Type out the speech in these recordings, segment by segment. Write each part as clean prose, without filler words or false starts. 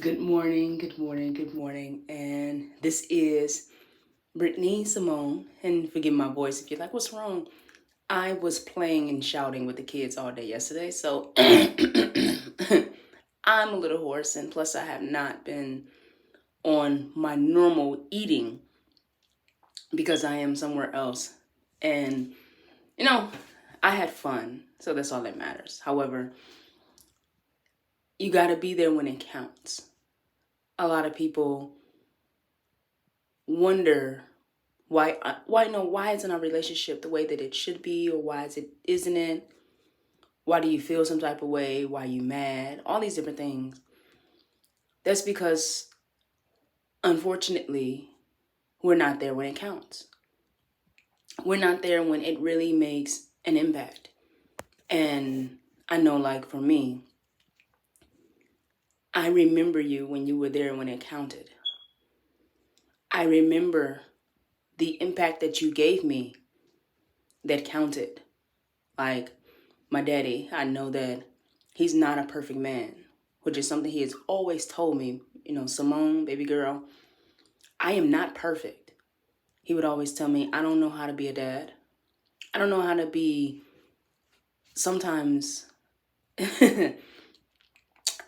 Good morning, good morning, good morning. And this is Brittany Simone. And forgive my voice if you're like, what's wrong? I was playing and shouting with the kids all day yesterday, so I'm a little hoarse. And plus, I have not been on my normal eating because I am somewhere else. And, you know, I had fun, so that's all that matters. However, you got to be there when it counts. A lot of people wonder why isn't our relationship the way that it should be, or why isn't it? Why do you feel some type of way? Why are you mad? All these different things. That's because unfortunately we're not there when it counts. We're not there when it really makes an impact. And I know, like, for me, I remember you when you were there when it counted. I remember the impact that you gave me that counted. Like, my daddy, I know that he's not a perfect man, which is something he has always told me. Simone, baby girl, I am not perfect. He would always tell me, I don't know how to be a dad. I don't know how to be sometimes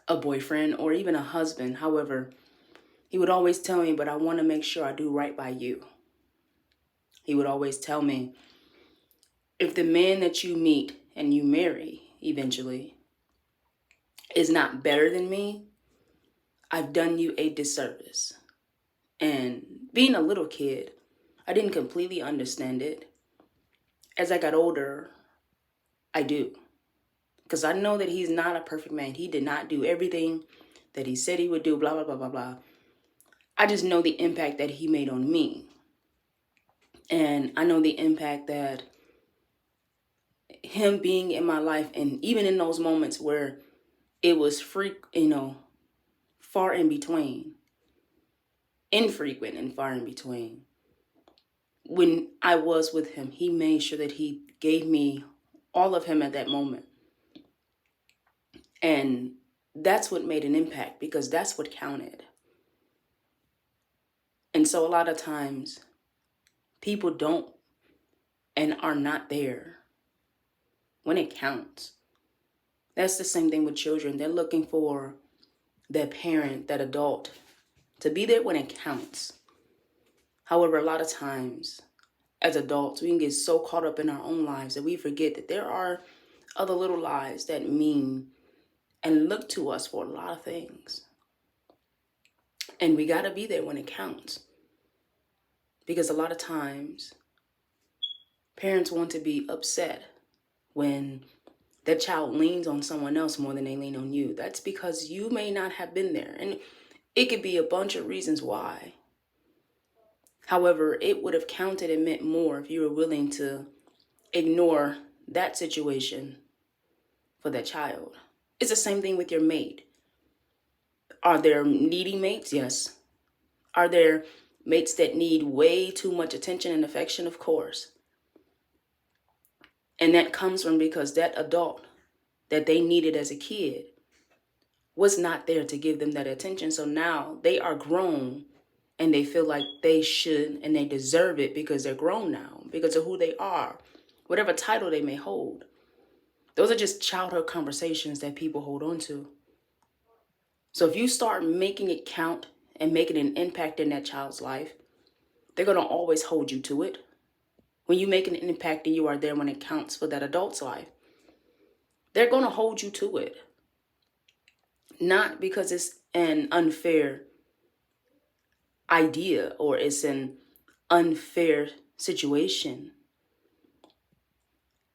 a boyfriend or even a husband. However, he would always tell me, but I want to make sure I do right by you. He would always tell me, if the man that you meet and you marry eventually is not better than me, I've done you a disservice. And being a little kid, I didn't completely understand it. As I got older, I do. Because I know that he's not a perfect man. He did not do everything that he said he would do, blah, blah, blah, blah, blah. I just know the impact that he made on me. And I know the impact that him being in my life, and even in those moments where it was far in between, infrequent and far in between. When I was with him, he made sure that he gave me all of him at that moment. And that's what made an impact, because that's what counted. And so a lot of times people don't and are not there when it counts. That's the same thing with children. They're looking for that parent, that adult, to be there when it counts. However, a lot of times as adults, we can get so caught up in our own lives that we forget that there are other little lives that mean and look to us for a lot of things. And we got to be there when it counts. Because a lot of times, parents want to be upset when that child leans on someone else more than they lean on you. That's because you may not have been there. And it could be a bunch of reasons why. However, it would have counted and meant more if you were willing to ignore that situation for that child. It's the same thing with your mate. Are there needy mates? Yes. Are there mates that need way too much attention and affection? Of course. And that comes from because that adult that they needed as a kid was not there to give them that attention. So now they are grown and they feel like they should and they deserve it because they're grown now, because of who they are, whatever title they may hold. Those are just childhood conversations that people hold on to. So if you start making it count and making an impact in that child's life, they're going to always hold you to it. When you make an impact and you are there when it counts for that adult's life, they're going to hold you to it. Not because it's an unfair idea or it's an unfair situation.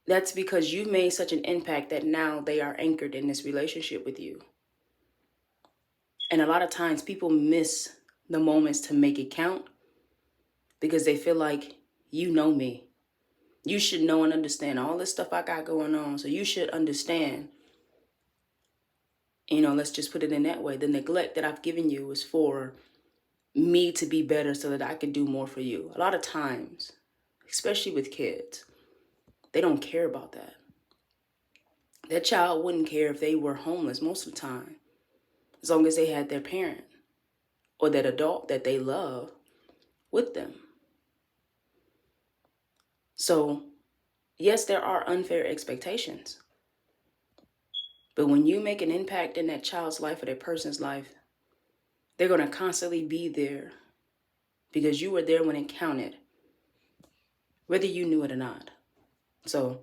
That's because you made such an impact that now they are anchored in this relationship with you. And a lot of times people miss the moments to make it count because they feel like, you know me. You should know and understand all this stuff I got going on. So you should understand. Let's just put it in that way. The neglect that I've given you is for me to be better so that I can do more for you. A lot of times, especially with kids, they don't care about that. That child wouldn't care if they were homeless most of the time. as long as they had their parent or that adult that they love with them. So, yes, there are unfair expectations. But when you make an impact in that child's life or that person's life, they're going to constantly be there because you were there when it counted, whether you knew it or not. So,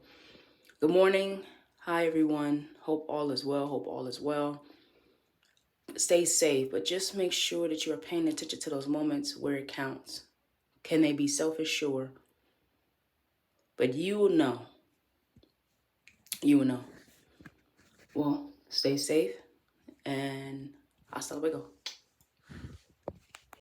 good morning. Hi, everyone. Hope all is well. Hope all is well. Stay safe, but just make sure that you are paying attention to those moments where it counts. Can they be selfish? Sure. But you will know. You will know. Well, stay safe and hasta luego.